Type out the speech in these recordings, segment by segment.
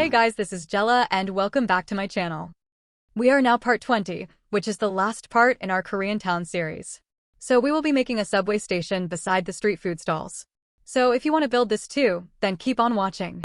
Hey guys, this is Jella and welcome back to my channel. We are now part 20, which is the last part in our Korean town series. So we will be making a subway station beside the street food stalls. So if you want to build this too, then keep on watching.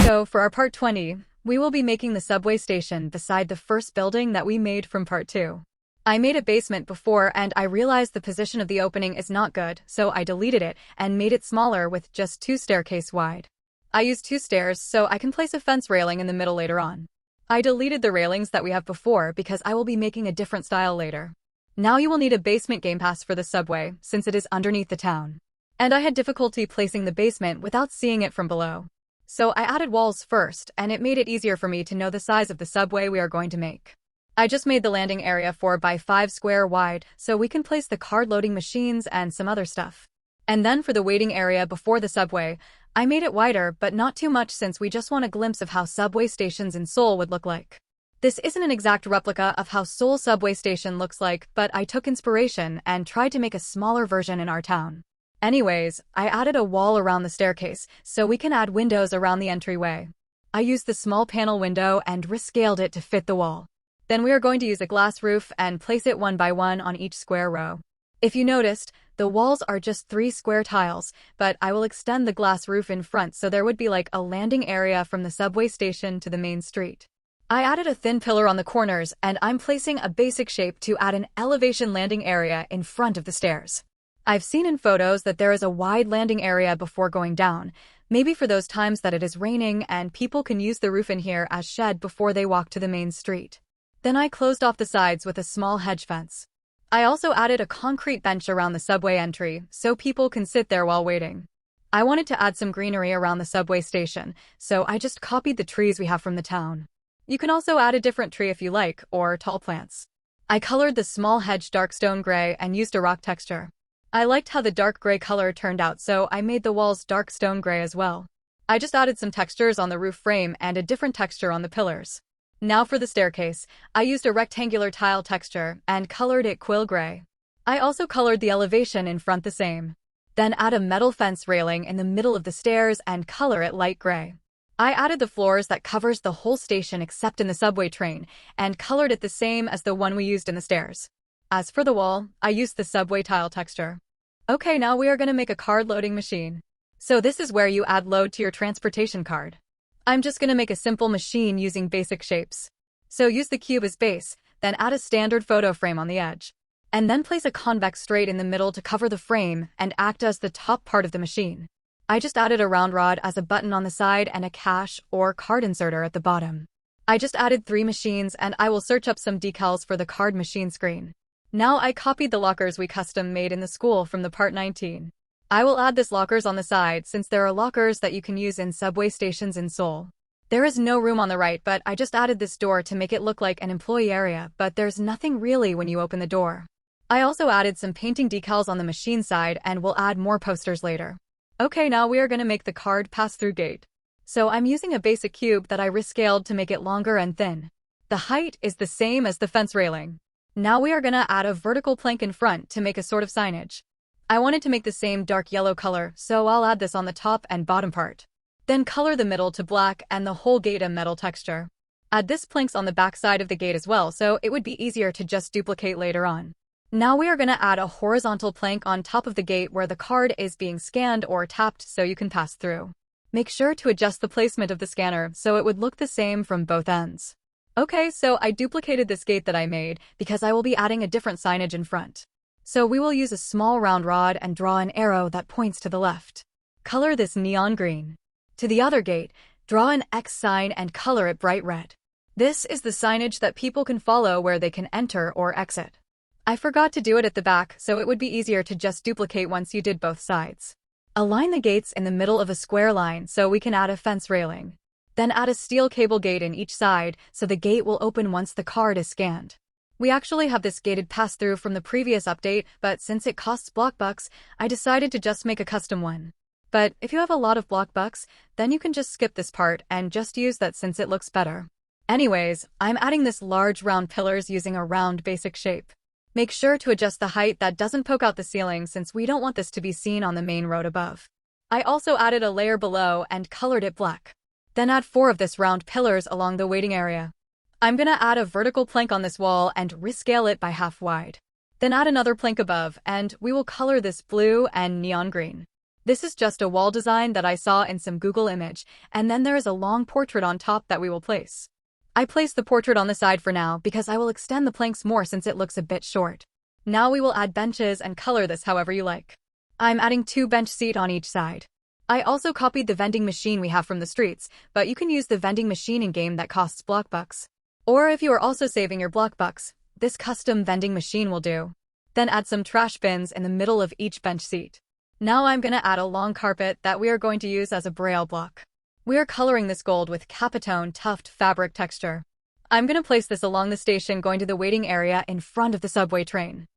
So for our part 20, we will be making the subway station beside the first building that we made from part 2. I made a basement before and I realized the position of the opening is not good, so I deleted it and made it smaller with just 2 staircase wide. I used 2 stairs so I can place a fence railing in the middle later on. I deleted the railings that we have before because I will be making a different style later. Now you will need a basement Gamepass for the subway since it is underneath the town. And I had difficulty placing the basement without seeing it from below. So I added walls first and it made it easier for me to know the size of the subway we are going to make. I just made the landing area 4 by 5 square wide so we can place the card loading machines and some other stuff. And then for the waiting area before the subway, I made it wider but not too much since we just want a glimpse of how subway stations in Seoul would look like. This isn't an exact replica of how Seoul subway station looks like, but I took inspiration and tried to make a smaller version in our town. Anyways, I added a wall around the staircase so we can add windows around the entryway. I used the small panel window and rescaled it to fit the wall. Then we are going to use a glass roof and place it 1 by 1 on each square row. If you noticed, the walls are just 3 square tiles, but I will extend the glass roof in front so there would be like a landing area from the subway station to the main street. I added a thin pillar on the corners and I'm placing a basic shape to add an elevation landing area in front of the stairs. I've seen in photos that there is a wide landing area before going down, maybe for those times that it is raining and people can use the roof in here as shed before they walk to the main street. Then I closed off the sides with a small hedge fence. I also added a concrete bench around the subway entry so people can sit there while waiting. I wanted to add some greenery around the subway station, so I just copied the trees we have from the town. You can also add a different tree if you like, or tall plants. I colored the small hedge dark stone gray and used a rock texture. I liked how the dark gray color turned out, so I made the walls dark stone gray as well. I just added some textures on the roof frame and a different texture on the pillars. Now for the staircase, I used a rectangular tile texture and colored it quill gray. I also colored the elevation in front the same. Then add a metal fence railing in the middle of the stairs and color it light gray. I added the floors that covers the whole station except in the subway train and colored it the same as the one we used in the stairs. As for the wall, I used the subway tile texture. Okay, now we are going to make a card loading machine. So this is where you add load to your transportation card. I'm just going to make a simple machine using basic shapes. So use the cube as base, then add a standard photo frame on the edge. And then place a convex straight in the middle to cover the frame and act as the top part of the machine. I just added a round rod as a button on the side and a cash or card inserter at the bottom. I just added 3 machines and I will search up some decals for the card machine screen. Now I copied the lockers we custom made in the school from the part 19. I will add this lockers on the side since there are lockers that you can use in subway stations in Seoul. There is no room on the right, but I just added this door to make it look like an employee area, but there's nothing really when you open the door. I also added some painting decals on the machine side and will add more posters later. Okay, now we are going to make the card pass-through gate. So I'm using a basic cube that I rescaled to make it longer and thin. The height is the same as the fence railing. Now we are going to add a vertical plank in front to make a sort of signage. I wanted to make the same dark yellow color, so I'll add this on the top and bottom part. Then color the middle to black and the whole gate a metal texture. Add this planks on the back side of the gate as well, so it would be easier to just duplicate later on. Now we are going to add a horizontal plank on top of the gate where the card is being scanned or tapped so you can pass through. Make sure to adjust the placement of the scanner so it would look the same from both ends. Okay, so I duplicated this gate that I made because I will be adding a different signage in front. So we will use a small round rod and draw an arrow that points to the left. Color this neon green. To the other gate, draw an X sign and color it bright red. This is the signage that people can follow where they can enter or exit. I forgot to do it at the back, so it would be easier to just duplicate once you did both sides. Align the gates in the middle of a square line so we can add a fence railing. Then add a steel cable gate in each side so the gate will open once the card is scanned. We actually have this gated pass-through from the previous update, but since it costs Bloxburg, I decided to just make a custom one. But if you have a lot of Bloxburg, then you can just skip this part and just use that since it looks better. Anyways, I'm adding this large round pillars using a round basic shape. Make sure to adjust the height that doesn't poke out the ceiling since we don't want this to be seen on the main road above. I also added a layer below and colored it black. Then add 4 of this round pillars along the waiting area. I'm gonna add a vertical plank on this wall and rescale it by half wide. Then add another plank above, and we will color this blue and neon green. This is just a wall design that I saw in some Google image, and then there is a long portrait on top that we will place. I placed the portrait on the side for now because I will extend the planks more since it looks a bit short. Now we will add benches and color this however you like. I'm adding 2 bench seats on each side. I also copied the vending machine we have from the streets, but you can use the vending machine in-game that costs Bloxburg. Or if you are also saving your Bloxburg, this custom vending machine will do. Then add some trash bins in the middle of each bench seat. Now I'm gonna add a long carpet that we are going to use as a braille block. We are coloring this gold with Capitone tuft fabric texture. I'm gonna place this along the station going to the waiting area in front of the subway train.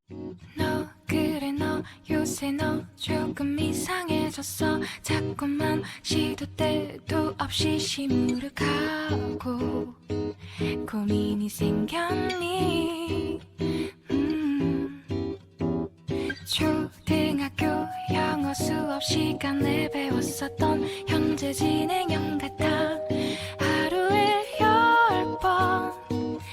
너 그래 너 요새 너 조금 이상해졌어 자꾸만 시도 때도 없이 시무룩하고 고민이 생겼니 초등학교 영어 수업 시간에 배웠었던 현재 진행형 같아 하루에 10번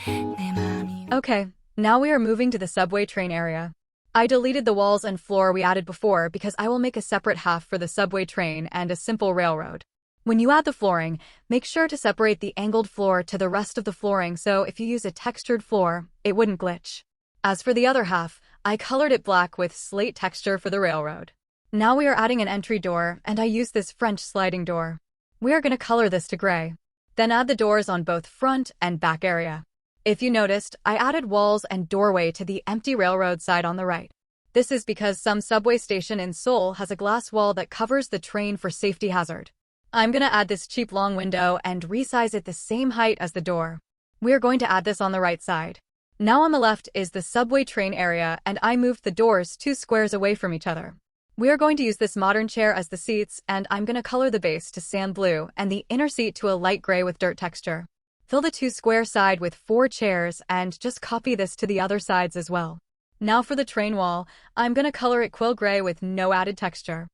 내 맘이 Okay, now we are moving to the subway train area. I deleted the walls and floor we added before because I will make a separate half for the subway train and a simple railroad. When you add the flooring, make sure to separate the angled floor to the rest of the flooring so if you use a textured floor, it wouldn't glitch. As for the other half, I colored it black with slate texture for the railroad. Now we are adding an entry door, and I use this French sliding door. We are going to color this to gray. Then add the doors on both front and back area. If you noticed, I added walls and doorway to the empty railroad side on the right. This is because some subway station in Seoul has a glass wall that covers the train for safety hazard. I'm gonna add this cheap long window and resize it the same height as the door. We are going to add this on the right side. Now on the left is the subway train area, and I moved the doors 2 squares away from each other. We are going to use this modern chair as the seats, and I'm gonna color the base to sand blue and the inner seat to a light gray with dirt texture. Fill the 2 square side with 4 chairs and just copy this to the other sides as well. Now for the train wall, I'm gonna color it quill gray with no added texture.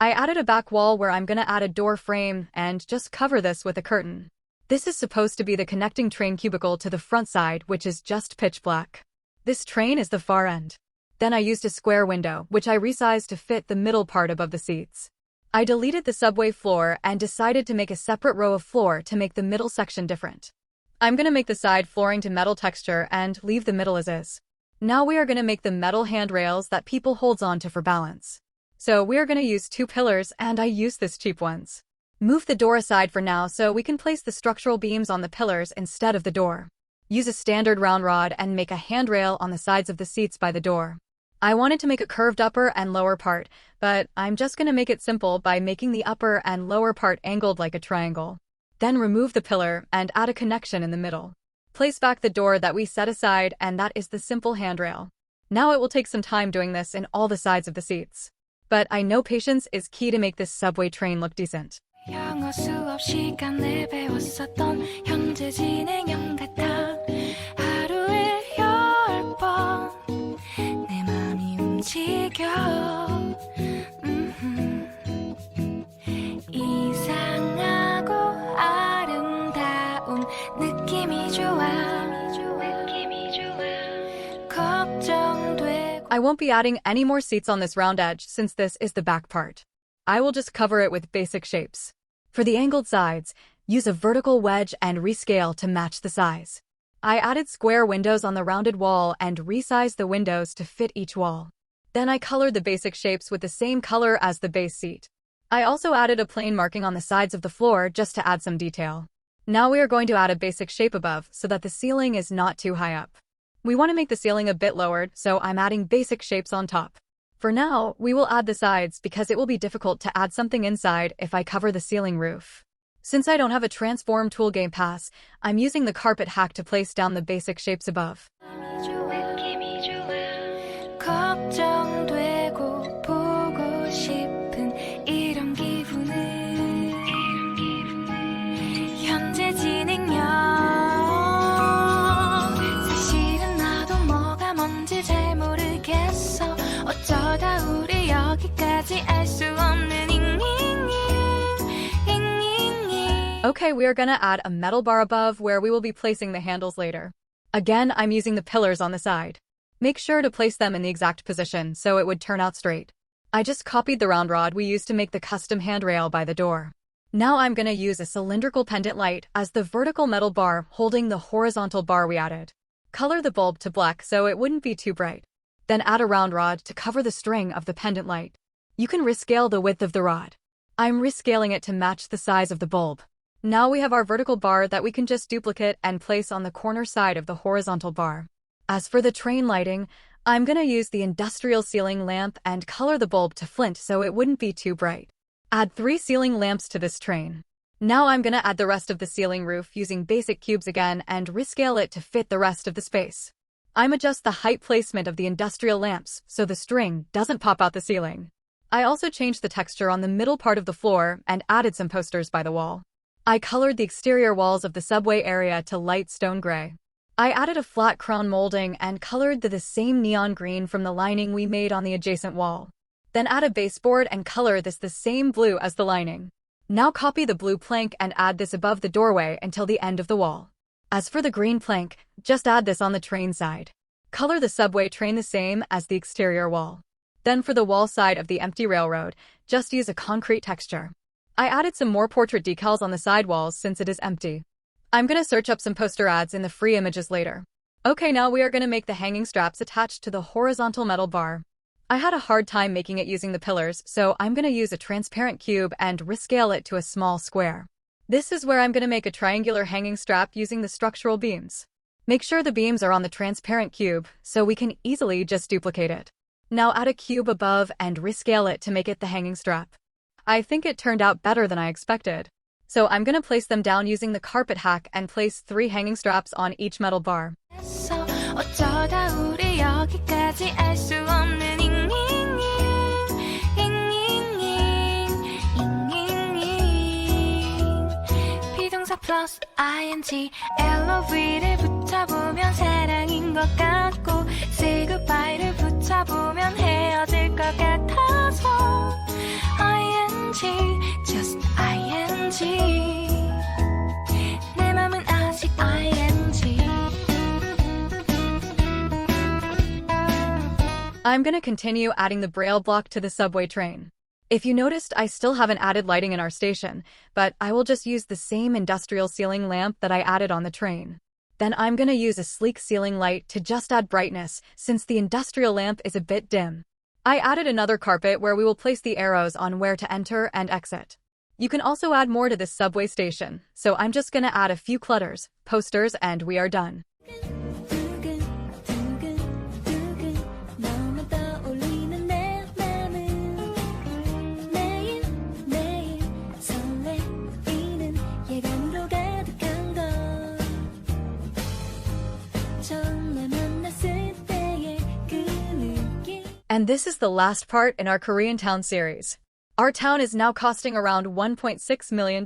I added a back wall where I'm gonna add a door frame and just cover this with a curtain. This is supposed to be the connecting train cubicle to the front side, which is just pitch black. This train is the far end. Then I used a square window, which I resized to fit the middle part above the seats. I deleted the subway floor and decided to make a separate row of floor to make the middle section different. I'm gonna make the side flooring to metal texture and leave the middle as is. Now we are gonna make the metal handrails that people holds onto for balance. So we are gonna use 2 pillars, and I used this cheap ones. Move the door aside for now so we can place the structural beams on the pillars instead of the door. Use a standard round rod and make a handrail on the sides of the seats by the door. I wanted to make a curved upper and lower part, but I'm just gonna make it simple by making the upper and lower part angled like a triangle. Then remove the pillar and add a connection in the middle. Place back the door that we set aside, and that is the simple handrail. Now it will take some time doing this in all the sides of the seats. But I know patience is key to make this subway train look decent. 영어 수업 시간에 배웠었던 현재 진행형 같아 하루에 10번 내 맘이 움직여 이상하고 아름다운 느낌이 좋아 걱정되고 I won't be adding any more seats on this round edge since this is the back part. I will just cover it with basic shapes. For the angled sides, use a vertical wedge and rescale to match the size. I added square windows on the rounded wall and resized the windows to fit each wall. Then I colored the basic shapes with the same color as the base seat. I also added a plain marking on the sides of the floor just to add some detail. Now we are going to add a basic shape above so that the ceiling is not too high up. We want to make the ceiling a bit lowered, so I'm adding basic shapes on top. For now, we will add the sides because it will be difficult to add something inside if I cover the ceiling roof. Since I don't have a transform tool Gamepass, I'm using the carpet hack to place down the basic shapes above. 걱정되고 보고 싶은 이런 기분은 현재 진행형 사실은 나도 뭐가 뭔지 잘 여기까지 알 수 없는 잉잉잉. Okay, we are gonna add a metal bar above where we will be placing the handles later. Again, I'm using the pillars on the side. Make sure to place them in the exact position so it would turn out straight. I just copied the round rod we used to make the custom handrail by the door. Now I'm gonna use a cylindrical pendant light as the vertical metal bar holding the horizontal bar we added. Color the bulb to black so it wouldn't be too bright. Then add a round rod to cover the string of the pendant light. You can rescale the width of the rod. I'm rescaling it to match the size of the bulb. Now we have our vertical bar that we can just duplicate and place on the corner side of the horizontal bar. As for the train lighting, I'm gonna use the industrial ceiling lamp and color the bulb to flint so it wouldn't be too bright. Add 3 ceiling lamps to this train. Now I'm gonna add the rest of the ceiling roof using basic cubes again and rescale it to fit the rest of the space. I'm adjust the height placement of the industrial lamps so the string doesn't pop out the ceiling. I also changed the texture on the middle part of the floor and added some posters by the wall. I colored the exterior walls of the subway area to light stone gray. I added a flat crown molding and colored the same neon green from the lining we made on the adjacent wall. Then add a baseboard and color this the same blue as the lining. Now copy the blue plank and add this above the doorway until the end of the wall. As for the green plank, just add this on the train side. Color the subway train the same as the exterior wall. Then for the wall side of the empty railroad, just use a concrete texture. I added some more portrait decals on the side walls since it is empty. I'm gonna search up some poster ads in the free images later. Okay, now we are gonna make the hanging straps attached to the horizontal metal bar. I had a hard time making it using the pillars, so I'm gonna use a transparent cube and rescale it to a small square. This is where I'm gonna make a triangular hanging strap using the structural beams. Make sure the beams are on the transparent cube so we can easily just duplicate it. Now add a cube above and rescale it to make it the hanging strap. I think it turned out better than I expected. So I'm gonna place them down using the carpet hack and place 3 hanging straps on each metal bar. 어쩌다 우리 여기까지 알 수 없는 잉잉잉 잉잉잉 비동사 플러스 ing LOV를 붙여보면 사랑인 것 같고 say goodbye를 붙여보면 헤어질 것 같아서 ing just ing 내 맘은 아직 ing I'm gonna continue adding the braille block to the subway train. If you noticed, I still haven't added lighting in our station, but I will just use the same industrial ceiling lamp that I added on the train. Then I'm gonna use a sleek ceiling light to just add brightness, since the industrial lamp is a bit dim. I added another carpet where we will place the arrows on where to enter and exit. You can also add more to this subway station, so I'm just gonna add a few clutters, posters, and we are done. And this is the last part in our Korean town series. Our town is now costing around $1.6 million.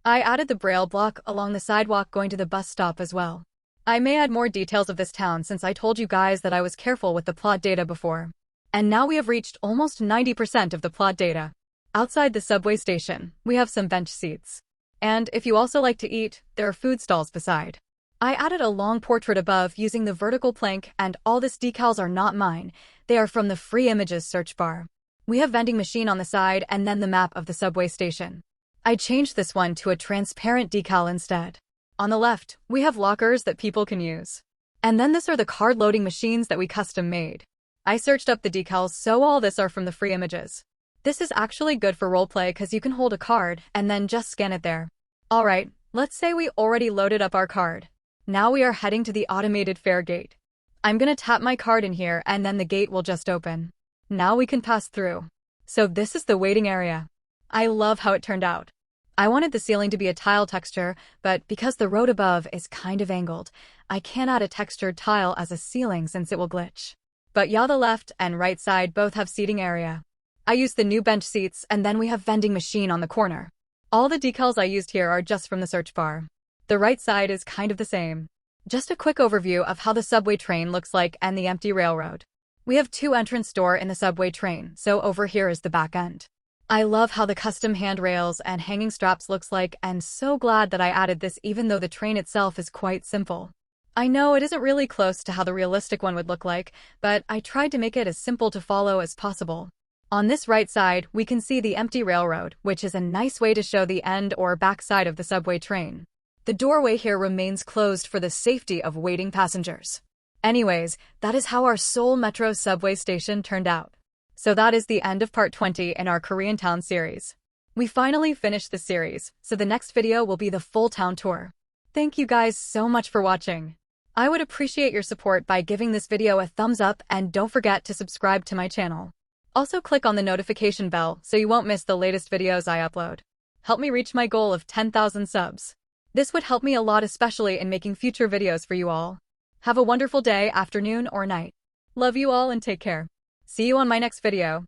I added the braille block along the sidewalk going to the bus stop as well. I may add more details of this town since I told you guys that I was careful with the plot data before. And now we have reached almost 90% of the plot data. Outside the subway station, we have some bench seats. And if you also like to eat, there are food stalls beside. I added a long portrait above using the vertical plank, and all these decals are not mine. They are from the free images search bar. We have vending machine on the side and then the map of the subway station. I changed this one to a transparent decal instead. On the left, we have lockers that people can use. And then this are the card loading machines that we custom made. I searched up the decals, so all this are from the free images. This is actually good for roleplay because you can hold a card and then just scan it there. Alright, let's say we already loaded up our card. Now we are heading to the automated fare gate. I'm gonna tap my card in here and then the gate will just open. Now we can pass through. So this is the waiting area. I love how it turned out. I wanted the ceiling to be a tile texture, but because the road above is kind of angled, I can't add a textured tile as a ceiling since it will glitch. But yeah, the left and right side both have seating area. I used the new bench seats and then we have vending machine on the corner. All the decals I used here are just from the search bar. The right side is kind of the same. Just a quick overview of how the subway train looks like and the empty railroad. We have 2 entrance door in the subway train, so over here is the back end. I love how the custom handrails and hanging straps looks like, and so glad that I added this even though the train itself is quite simple. I know it isn't really close to how the realistic one would look like, but I tried to make it as simple to follow as possible. On this right side, we can see the empty railroad, which is a nice way to show the end or back side of the subway train. The doorway here remains closed for the safety of waiting passengers. Anyways, that is how our Seoul Metro subway station turned out. So that is the end of part 20 in our Korean town series. We finally finished the series, so the next video will be the full town tour. Thank you guys so much for watching. I would appreciate your support by giving this video a thumbs up, and don't forget to subscribe to my channel. Also click on the notification bell so you won't miss the latest videos I upload. Help me reach my goal of 10,000 subs. This would help me a lot, especially in making future videos for you all. Have a wonderful day, afternoon, or night. Love you all and take care. See you on my next video.